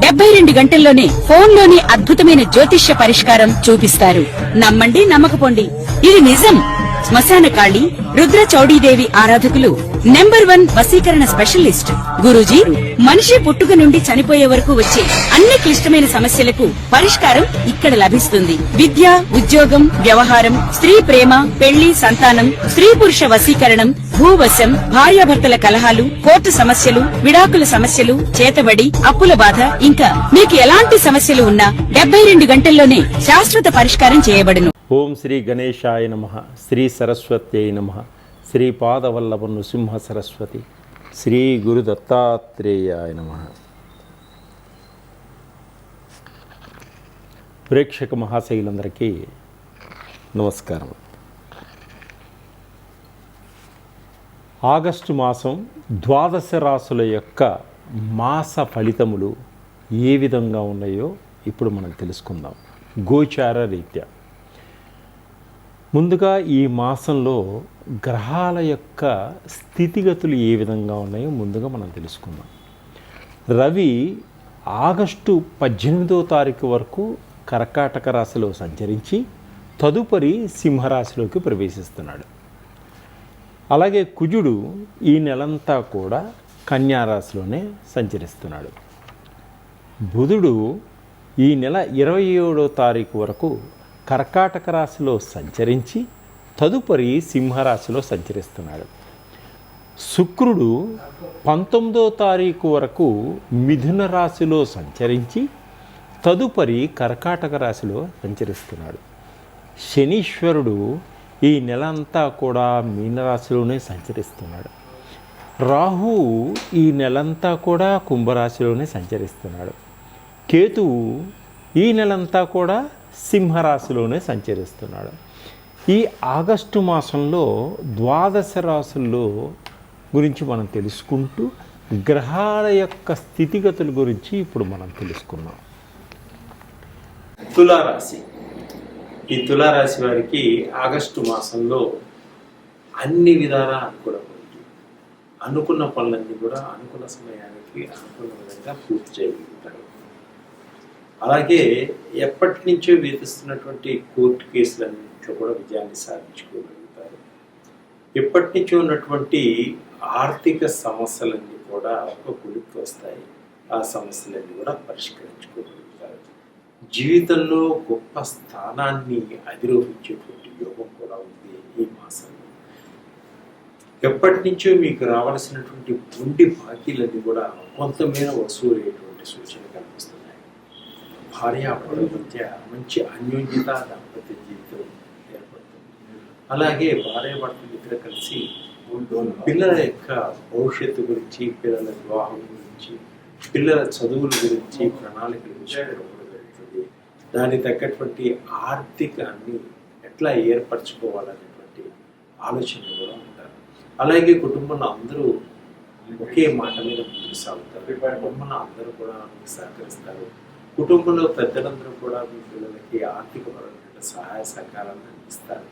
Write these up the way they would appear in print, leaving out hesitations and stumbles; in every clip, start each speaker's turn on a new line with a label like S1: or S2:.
S1: 72 గంటల్లోనే ఫోన్లోని అద్భుతమైన జ్యోతిష్య పరిష్కారం చూపిస్తారు. నమ్మండి, నమ్మకపోండి, ఇది నిజం. శ్మశాన కాళి రుద్ర చౌడీదేవి ఆరాధకులు నంబర్ 1 వశీకరణ స్పెషలిస్ట్. గురూజీ మనిషి పుట్టుక నుండి చనిపోయే వరకు వచ్చే అన్ని క్లిష్టమైన సమస్యలకు పరిష్కారం ఇక్కడ లభిస్తుంది. విద్య, ఉద్యోగం, వ్యవహారం, స్త్రీ ప్రేమ, పెళ్లి, సంతానం, స్త్రీ పురుష వశీకరణం, భూవశం, భార్యాభర్తల కలహాలు, కోర్టు సమస్యలు, విడాకుల సమస్యలు, చేతబడి, అప్పుల బాధ, ఇంకా మీకు ఎలాంటి సమస్యలు ఉన్నా 72 గంటల్లోనే శాశ్వత పరిష్కారం చేయబడును.
S2: ఓం శ్రీ గణేశాయ నమః. శ్రీ సరస్వత్యై నమః. శ్రీ పాదవల్లభ నృసింహ సరస్వతి. శ్రీ గురు దత్తాత్రేయాయ నమః. ప్రేక్షక మహాశైలందరికీ నమస్కారం. ఆగస్టు మాసం 12 రాసుల యొక్క మాస ఫలితములు ఏ విధంగా ఉన్నాయో ఇప్పుడు మనం తెలుసుకుందాం గోచార రీత్యా. ముందుగా ఈ మాసంలో గ్రహాల యొక్క స్థితిగతులు ఏ విధంగా ఉన్నాయో ముందుగా మనం తెలుసుకుందాం. రవి ఆగస్టు 18వ తారీఖు వరకు కర్కాటక రాశిలో సంచరించి తదుపరి సింహరాశిలోకి ప్రవేశిస్తున్నాడు. అలాగే కుజుడు ఈ నెలంతా కూడా కన్యారాశిలోనే సంచరిస్తున్నాడు. బుధుడు ఈ నెల 27వ తారీఖు వరకు కర్కాటక రాశిలో సంచరించి తదుపరి సింహరాశిలో సంచరిస్తున్నాడు. శుక్రుడు 19వ తారీఖు వరకు మిథున రాశిలో సంచరించి తదుపరి కర్కాటక రాశిలో సంచరిస్తున్నాడు. శనీశ్వరుడు ఈ నెల అంతా కూడా మీనరాశిలోనే సంచరిస్తున్నాడు. రాహువు ఈ నెలంతా కూడా కుంభరాశిలోనే సంచరిస్తున్నాడు. కేతువు ఈ నెలంతా కూడా సింహరాశిలోనే సంచరిస్తున్నాడు. ఈ ఆగస్టు మాసంలో 12 రాశుల్లో గురించి మనం తెలుసుకుంటూ గ్రహాల యొక్క స్థితిగతుల గురించి ఇప్పుడు మనం తెలుసుకున్నాం.
S3: తులారాశి. ఈ తులారాశి వారికి ఆగస్టు మాసంలో అన్ని విధాలా అనుకూలమైంది. అనుకున్న పనులన్నీ కూడా అనుకున్న సమయానికి అనుకున్న విధంగా పూర్తి చేయగలుగుతారు. అలాగే ఎప్పటి నుంచో వేధిస్తున్నటువంటి కోర్టు కేసులన్నింటిలో కూడా విజయాన్ని సాధించుకోగలుగుతారు. ఎప్పటి నుంచో ఉన్నటువంటి ఆర్థిక సమస్యలన్నీ కూడా ఒక కొలిక్కి వస్తాయి. ఆ సమస్యలన్నీ కూడా పరిష్కరించుకోగలుగుతారు. జీవితంలో గొప్ప స్థానాన్ని అధిరోహించేటువంటి యోగం కూడా ఉంది ఈ మాసంలో. ఎప్పటి నుంచో మీకు రావాల్సినటువంటి ఉండి బాకీలన్నీ కూడా కొంతమేర వసూలయ్యేటువంటి సూచన కనిపిస్తున్నాయి. భార్యాభర్తల మధ్య మంచి అన్యోన్యత దాంపత్య జీవితం ఏర్పడుతుంది. అలాగే భార్యాభర్తలు ఇద్దరు కలిసి పిల్లల యొక్క భవిష్యత్తు గురించి, పిల్లల వివాహం గురించి, పిల్లల చదువుల గురించి ప్రణాళికలు జరుగుతుంది. దానికి తగ్గటువంటి ఆర్థికాన్ని ఎట్లా ఏర్పరచుకోవాలనేటువంటి ఆలోచన కూడా ఉంటారు. అలాగే కుటుంబంలో అందరూ ఒకే మాట మీద ముందుకు సాగుతారు. కుటుంబంలో అందరూ కూడా సహకరిస్తారు. కుటుంబంలో పెద్దలందరూ కూడా మీ పిల్లలకి ఆర్థికపరమైన సహాయ సహకారాన్ని అందిస్తారు.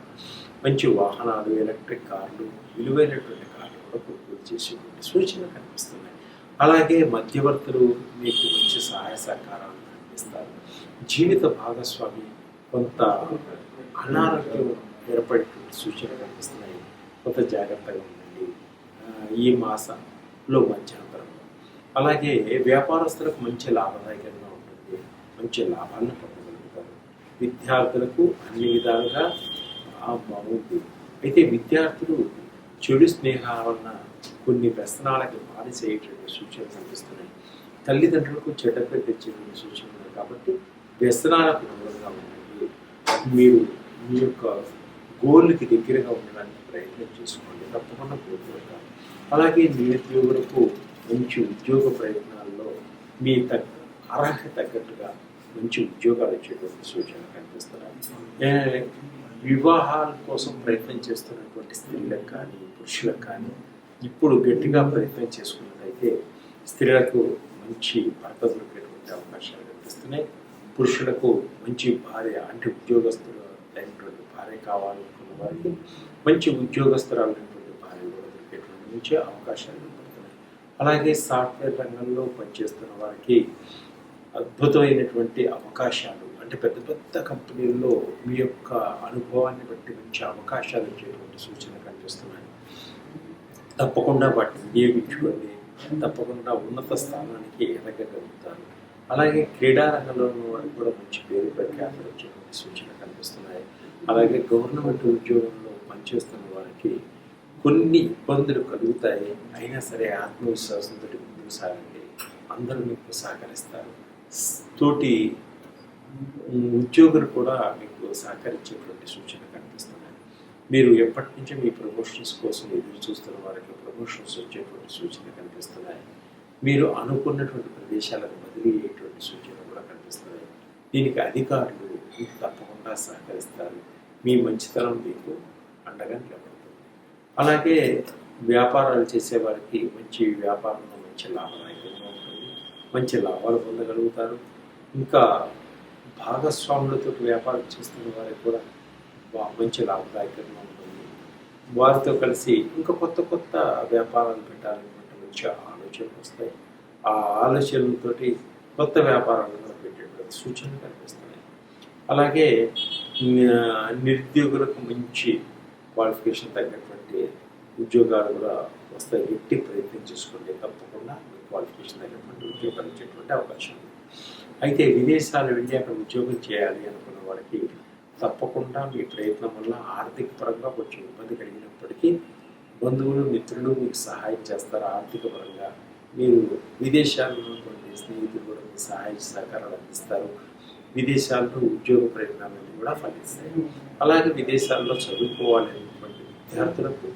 S3: మంచి వాహనాలు, ఎలక్ట్రిక్ కార్లు, విలువైనటువంటి కార్లు కూడా కొనుగోలు చేసేటువంటి సూచనలు కనిపిస్తున్నాయి. అలాగే మధ్యవర్తులు మీకు మంచి సహాయ సహకారాలను అందిస్తారు. జీవిత భాగస్వామి కొంత అనారోగ్యం ఏర్పడేటువంటి సూచనలు కనిపిస్తున్నాయి. కొంత జాగ్రత్తగా ఉండండి ఈ మాసంలో మధ్యాంతరంలో. అలాగే వ్యాపారస్తులకు మంచి లాభదాయకంగా మంచి లాభాలను పొందగలుగుతారు. విద్యార్థులకు అన్ని విధాలుగా బాగుంది. అయితే విద్యార్థులు చెడు స్నేహాల వలన కొన్ని వ్యసనాలకి బానిసయ్యేటువంటి సూచనలు కనిపిస్తున్నాయి. తల్లిదండ్రులకు చెడ్డ పేరు తెచ్చేటువంటి సూచనలు కాబట్టి వ్యసనాలకు దూరంగా ఉండండి. మీరు మీ యొక్క గోల్కి దగ్గరగా ఉండడానికి ప్రయత్నం చేసుకోండి. తప్పకుండా కోరుకుంటారు. అలాగే నిరుద్యోగులకు మంచి ఉద్యోగ ప్రయత్నాల్లో మీ అర్హత తగ్గట్టుగా మంచి ఉద్యోగాలు వచ్చేటువంటి సూచనలు కనిపిస్తున్నాయి. వివాహాల కోసం ప్రయత్నం చేస్తున్నటువంటి స్త్రీలకు కానీ పురుషులకు కానీ ఇప్పుడు గట్టిగా ప్రయత్నం చేసుకున్నట్లయితే స్త్రీలకు మంచి భర్త దొరికేటువంటి అవకాశాలు కనిపిస్తున్నాయి. పురుషులకు మంచి భార్య అంటే ఉద్యోగస్తులు అయినటువంటి భార్య కావాలనుకున్న వారికి మంచి ఉద్యోగస్తురాలైనటువంటి భార్య కూడా దొరికేటువంటి మంచి అవకాశాలు కనబడుతున్నాయి. అలాగే సాఫ్ట్వేర్ రంగంలో పనిచేస్తున్న వారికి అద్భుతమైనటువంటి అవకాశాలు, అంటే పెద్ద పెద్ద కంపెనీల్లో మీ యొక్క అనుభవాన్ని బట్టి మంచి అవకాశాలు వచ్చేటువంటి సూచనలు కనిపిస్తున్నాయి. తప్పకుండా వాటిని వినియోగించుకోండి, తప్పకుండా ఉన్నత స్థానానికి ఎదగగలుగుతారు. అలాగే క్రీడా రంగంలో ఉన్న వారికి కూడా మంచి పేరు ప్రఖ్యాతులు వచ్చేటువంటి సూచనలు కనిపిస్తున్నాయి. అలాగే గవర్నమెంట్ ఉద్యోగంలో పనిచేస్తున్న వారికి కొన్ని ఇబ్బందులు కలుగుతాయి, అయినా సరే ఆత్మవిశ్వాసంతో ముందుకు సాగండి, అందరూ మీకు సహకరిస్తారు. తోటి ఉద్యోగులు కూడా మీకు సహకరించేటువంటి సూచనలు కనిపిస్తున్నాయి. మీరు ఎప్పటి నుంచో మీ ప్రమోషన్స్ కోసం ఎదురు చూస్తున్న వారికి ప్రమోషన్స్ వచ్చేటువంటి సూచనలు కనిపిస్తున్నాయి. మీరు అనుకున్నటువంటి ప్రదేశాలకు బదిలీ అయ్యేటువంటి సూచనలు కూడా కనిపిస్తున్నాయి. దీనికి అధికారులు మీకు తప్పకుండా సహకరిస్తారు. మీ మంచితనం మీకు అండగా నిలబడుతుంది. అలాగే వ్యాపారాలు చేసేవారికి మంచి వ్యాపారంలో మంచి లాభదాయకంగా ఉంటుంది, మంచి లాభాలు పొందగలుగుతారు. ఇంకా భాగస్వాములతో వ్యాపారం చేస్తున్న వారికి కూడా మంచి లాభదాయకంగా ఉంటుంది. వారితో కలిసి ఇంకా కొత్త కొత్త వ్యాపారాలు పెట్టాలనుకుంటే మంచి ఆలోచనలు వస్తాయి. ఆ ఆలోచనలతోటి కొత్త వ్యాపారాలు కూడా పెట్టేటువంటి సూచనలు కనిపిస్తున్నాయి. అలాగే నిరుద్యోగులకు మంచి క్వాలిఫికేషన్ తగినటువంటి ఉద్యోగాలు కూడా వస్తాయి. గట్టి ప్రయత్నం చేసుకోండి, తప్పకుండా మీ క్వాలిఫికేషన్ తగినటువంటి ఉద్యోగాలు ఇచ్చేటువంటి అవకాశం ఉంది. అయితే విదేశాలు వెళ్ళి అక్కడ ఉద్యోగం చేయాలి అనుకున్న వారికి తప్పకుండా మీ ప్రయత్నం వల్ల ఆర్థిక పరంగా కొంచెం ఇబ్బంది కలిగినప్పటికీ బంధువులు మిత్రులు మీకు సహాయం చేస్తారు. ఆర్థిక పరంగా మీరు విదేశాల్లో ఉన్నటువంటి స్నేహితులు కూడా మీకు సహాయ సహకారాలు అందిస్తారు. విదేశాల్లో ఉద్యోగ ప్రయత్నాలన్నీ కూడా ఫలిస్తాయి. అలాగే విదేశాల్లో చదువుకోవాలనేటువంటి విద్యార్థులకు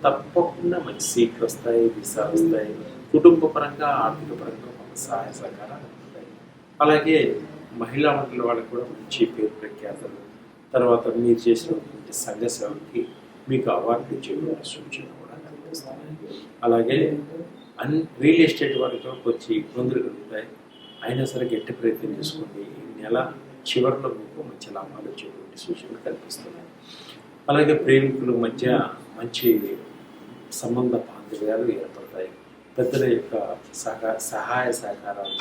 S3: తప్పకుండా మంచి సీట్లు వస్తాయి, వీసాలు వస్తాయి. కుటుంబ పరంగా ఆర్థిక పరంగా కొంత సహాయ సహకారాలు ఉంటాయి. అలాగే మహిళా మండలి వాళ్ళకి కూడా మంచి పేరు ప్రఖ్యాతలు, తర్వాత మీరు చేసినటువంటి సంఘ సేవకి మీకు అవార్డులు ఇచ్చేటువంటి సూచన కూడా కనిపిస్తాయి. అలాగే రియల్ ఎస్టేట్ వారికి కొంచెం ఇబ్బందులు కలుగుతాయి, అయినా సరే గట్టి ప్రయత్నం చేసుకోండి. ఈ నెల చివరిలో మీకు మంచి లాభాలు వచ్చేటువంటి సూచనలు కనిపిస్తున్నాయి. అలాగే ప్రేమికుల మధ్య మంచి సంబంధ బాంధవ్యాలు ఏర్పడతాయి. పెద్దల యొక్క సహాయ సహకారాలు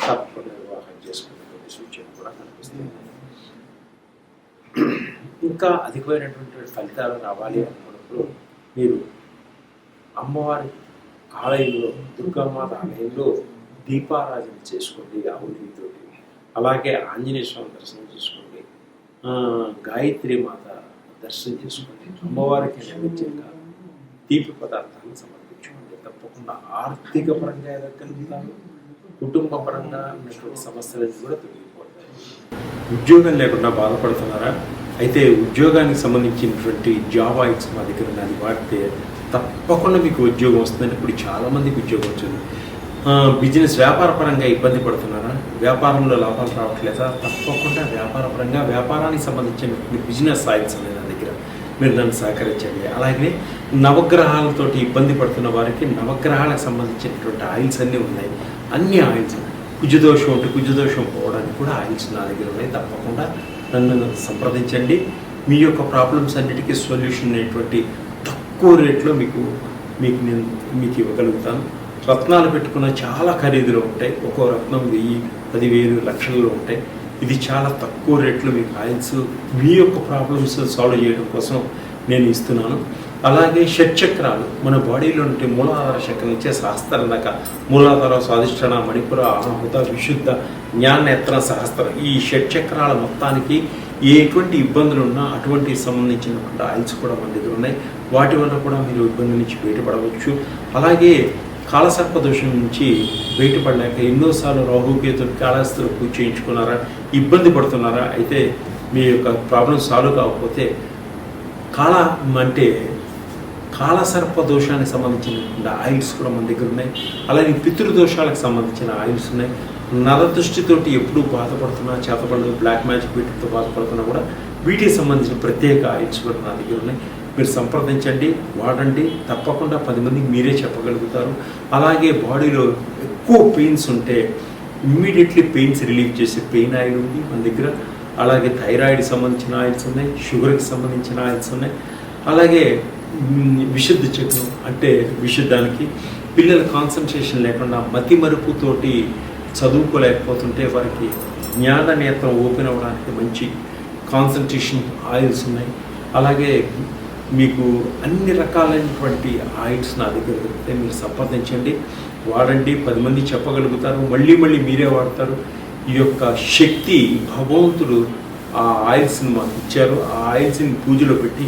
S3: తప్పకుండా నిర్వాహం చేసుకునేటువంటి సూచన కూడా కనిపిస్తుంది. ఇంకా అధికమైనటువంటి ఫలితాలు రావాలి అనుకున్నప్పుడు మీరు అమ్మవారి ఆలయంలో, దుర్గామాత ఆలయంలో దీపారాధన చేసుకోండి ఆవులతోటి. అలాగే ఆంజనేయ స్వామి దర్శనం చేసుకోండి, గాయత్రి మాత దర్శనం చేసుకోండి. అమ్మవారికి నైవేద్యంగా తీపి పదార్థాలను సమర్పించుకోండి. తప్పకుండా ఆర్థిక పరంగా ఎదగలుగుతారు, కుటుంబ పరంగా ఉన్నటువంటి సమస్యలను కూడా తొలగిపోతాయి. ఉద్యోగం లేకుండా బాధపడుతున్నారా? అయితే ఉద్యోగానికి సంబంధించినటువంటి జాబ్ ఆయిల్స్ మా దగ్గర ఉన్నది వాడితే తప్పకుండా మీకు ఉద్యోగం వస్తుందని. ఇప్పుడు చాలామందికి ఉద్యోగం వచ్చింది. బిజినెస్ వ్యాపార పరంగా ఇబ్బంది పడుతున్నారా? వ్యాపారంలో లాభాలు రావట్లేదా? తప్పకుండా వ్యాపార పరంగా వ్యాపారానికి సంబంధించిన బిజినెస్ ఆయిల్స్ అనేది నా దగ్గర, మీరు నన్ను సహకరించండి. అలాగే నవగ్రహాలతోటి ఇబ్బంది పడుతున్న వారికి నవగ్రహాలకు సంబంధించినటువంటి ఆయిల్స్ అన్నీ ఉన్నాయి. అన్ని ఆయిల్స్, కుజదోషం ఉంటే కుజదోషం పోవడానికి కూడా ఆయిల్స్ నా దగ్గర ఉన్నాయి. తప్పకుండా నన్ను సంప్రదించండి. మీ యొక్క ప్రాబ్లమ్స్ అన్నిటికీ సొల్యూషన్ అనేటువంటి తక్కువ రేట్లో మీకు నేను ఇవ్వగలుగుతాను. రత్నాలు పెట్టుకున్న చాలా ఖరీదులో ఉంటాయి. ఒక్కో రత్నం 1000, 10,000, లక్షల్లో ఉంటాయి. ఇది చాలా తక్కువ రేట్లో మీకు ఆయిల్స్ మీ యొక్క ప్రాబ్లమ్స్ సాల్వ్ చేయడం కోసం నేను ఇస్తున్నాను. అలాగే షట్చక్రాలు, మన బాడీలో ఉంటే మూలాధార చక్రం నుంచే సహస్రనక, మూలాధార, స్వాదిష్టాన, మణిపుర, అనాహుత, విశుద్ధ, జ్ఞానేత్ర, సహస్ర, ఈ షట్చక్రాల మొత్తానికి ఎటువంటి ఇబ్బందులు ఉన్నా అటువంటి సంబంధించినటువంటి ఆయిల్స్ కూడా మన దగ్గర ఉన్నాయి. వాటి వల్ల కూడా మీరు ఇబ్బంది నుంచి బయటపడవచ్చు. అలాగే కాలసర్ప దోషం నుంచి బయటపడలేక ఎన్నోసార్లు రాహుకేతులు కాళహస్తిలో పూజ చేయించుకున్నారా, ఇబ్బంది పడుతున్నారా? అయితే మీ యొక్క ప్రాబ్లం సాల్వ్ కాకపోతే కాలసర్ప దోషానికి సంబంధించిన ఆయిల్స్ కూడా మన దగ్గర ఉన్నాయి. అలాగే పితృదోషాలకు సంబంధించిన ఆయిల్స్ ఉన్నాయి. నరదృష్టితోటి ఎప్పుడూ బాధపడుతున్నా, చేతపడదు, బ్లాక్ మ్యాజిక్ వీటితో బాధపడుతున్నా కూడా వీటికి సంబంధించిన ప్రత్యేక ఆయిల్స్ కూడా నా దగ్గర ఉన్నాయి. మీరు సంప్రదించండి, వాడండి. తప్పకుండా 10 మందికి మీరే చెప్పగలుగుతారు. అలాగే బాడీలో ఎక్కువ పెయిన్స్ ఉంటే ఇమ్మీడియట్లీ పెయిన్స్ రిలీవ్ చేసే పెయిన్ ఆయిల్ ఉంది మన దగ్గర. అలాగే థైరాయిడ్కి సంబంధించిన ఆయిల్స్ ఉన్నాయి, షుగర్కి సంబంధించిన ఆయిల్స్ ఉన్నాయి. అలాగే విశుద్ధ చక్రం అంటే విశుద్ధానికి, పిల్లల కాన్సన్ట్రేషన్ లేకుండా మతి మరుపుతోటి చదువుకోలేకపోతుంటే వారికి జ్ఞాన నేత్రం ఓపెన్ అవ్వడానికి మంచి కాన్సన్ట్రేషన్ ఆయిల్స్ ఉన్నాయి. అలాగే మీకు అన్ని రకాలైనటువంటి ఆయిల్స్ నా దగ్గర దొరికితే మీరు సంప్రదించండి, వాడండి. 10 మంది చెప్పగలుగుతారు, మళ్ళీ మళ్ళీ మీరే వాడతారు. ఈ యొక్క శక్తి భగవంతుడు ఆ ఆయిల్స్ని మాకు ఇచ్చారు. ఆ ఆయిల్స్ని పూజలో పెట్టి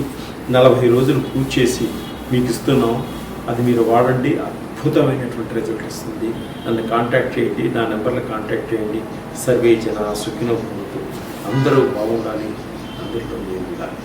S3: 40 రోజులు పూజ చేసి మీకు ఇస్తున్నాం. అది మీరు వాడండి, అద్భుతమైనటువంటి రిజల్ట్ వస్తుంది. నన్ను కాంటాక్ట్ చేయండి, నా నెంబర్లో కాంటాక్ట్ చేయండి. సర్వే జన సుఖినో భవంతు. అందరూ బాగుండాలి, అందరిలో నేను ఉండాలి.